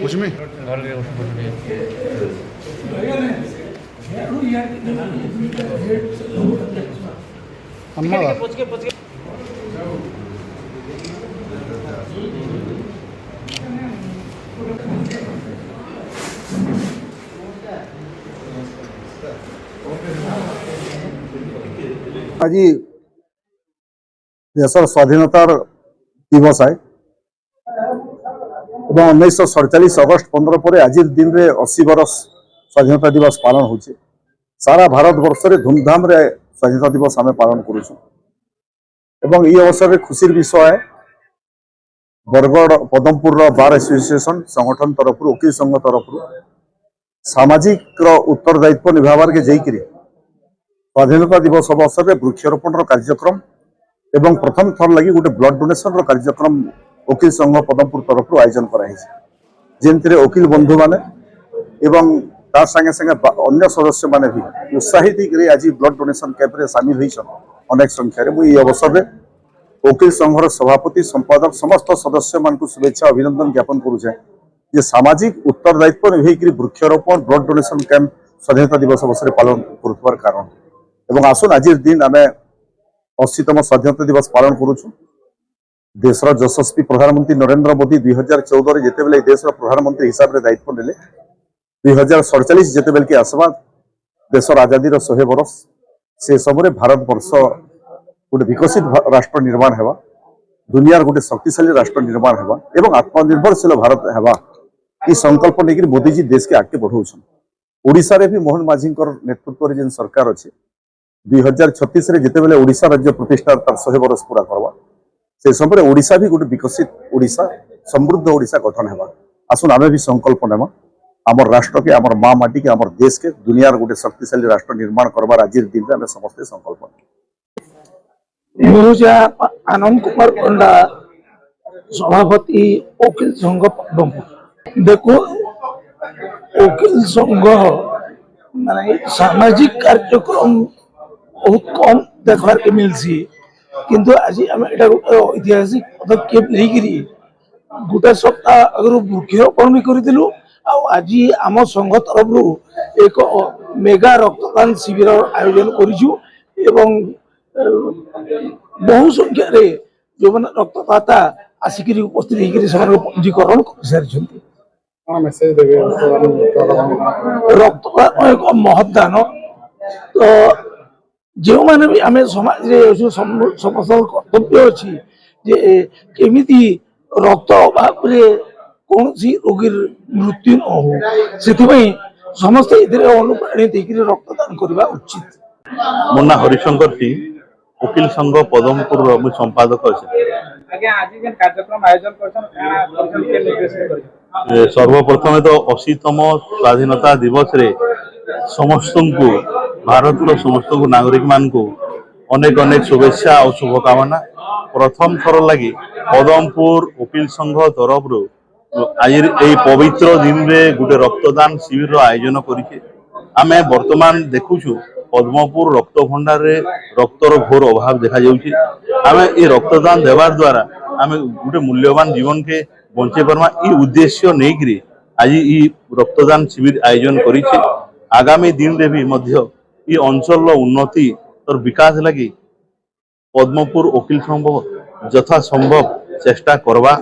उसमें आज देशर स्वाधीनतार दिवस है 1947 अगस्ट 15 पर आज दिन में 80 वर्ष स्वाधीनता दिवस पालन हो सारा भारत वर्ष में धूमधाम रे स्वाधीनता दिवस आम पालन करुँ ये अवसर में खुशी विषय है बरगढ़ पदमपुर बार एसोसिएशन संगठन तरफ वकील संघ तरफ सामाजिक उत्तरदायित्व निभावार के जाकर स्वाधीनता दिवस अवसर में वृक्षारोपण कार्यक्रम एवं प्रथम थर लगी गोटे ब्लड डोनेशन कार्यक्रम वकील संघ पदमपुर तरफ आयोजन कराई जेमती वकील बंधु माने एवं तार संगे संगे अन्य सदस्य माने भी उत्साहित आज ब्लड डोनेशन कैंप रे सामिल होइछन अनेक संख्यार मुझे अवसर में वकील संघर सभापति संपादक समस्त सदस्य मान शुभेच्छा अभिनंदन ज्ञापन करुचे जे सामाजिक उत्तरदायित्व निभेक वृक्षारोपण ब्लड डोनेशन कैंप स्वाधीनता दिवस अवसर पालन कर कारण एवं आसुन आज दिन आम 80तम स्वाधीनता दिवस पालन करुचु देशर यशस्वी प्रधानमंत्री नरेंद्र मोदी 2014 जिते बेले देशर प्रधानमंत्री हिसाब से दायित्व नेले 2047 जिते बेल के आसवा देशर आजादी 100 वर्ष से समय भारत वर्ष गोटे विकसित राष्ट्र निर्माण हेबा दुनियार गोटे शक्तिशाली राष्ट्र निर्माण हेबा एवं आत्मनिर्भरशील भारत हेबा ई संकल्प लेकिन मोदी जी देश के आगे बढ़ाउछन ओडिशा रे भी मोहन माझी नेतृत्व रे जेन सरकार अच्छे 2036 रे जिते बेले ओडिशा राज्य प्रतिष्ठा तार 100 वर्ष पूरा करवा से समय ओडिशा भी गोटे विकसित ओडिशा समृद्ध ओडिशा गठन हेबा आसुन आमे भी संकल्प नेमा आमर राष्ट्र के आमर माँ माटी के आमर देश के दुनियार गोटे शक्तिशाली राष्ट्र निर्माण करबार आज दिन में आमे समस्त संकल्प आनंद कुमार पंडा सभापति वकील संघ पदमपुर देखो वकील संघ माने सामाजिक कार्यक्रम बहुत कम देखवार के मिलसी किंतु आज आम ऐतिहासिक पदक्षेप नहीं गोटे सप्ताह अगर वृक्षारोपण भी करूँ आज आम संघ तरफ एक मेगा रक्तदान शिविर आयोजन करूँ बहु संख्यार जो मैंने रक्तदाता आसिक उपस्थित होकर पंजीकरण कर सारी रक्तदान एक महत्दान तो जो मैंने भी आम समाज समस्त कर्तव्य अच्छी केमी रक्त अभाव कौन सी रोगी मृत्यु न हो से समस्त अनुप्राणित रक्तदान करने उचित। मो ना हरिशंकर सिंह वकील संघ पदमपुर मु संपादक अच्छे सर्वप्रथम तो 80तम स्वाधीनता दिवस रे समस्त को भारत समस्त नागरिक मान को अनेक अनेक शुभेच्छा और शुभकामना प्रथम थर लगी पदमपुर वकील संघ तरफ आज ये पवित्र दिन में गोटे रक्तदान शिविर आयोजन करें आम बर्तमान देखुचु पद्मपुर रक्त भंडार रक्तर घोर अभाव देखा आम ये रक्तदान देवार द्वारा आम गोटे मूल्यवान जीवन के बंचे परमा ये उद्देश्य नहीं आज ये रक्तदान शिविर आयोजन करी आगामी दिन रे भी मध्य ये अंचल उन्नति और विकास लगी पद्मपुर वकील संघ यथा संभव चेष्टा करवा।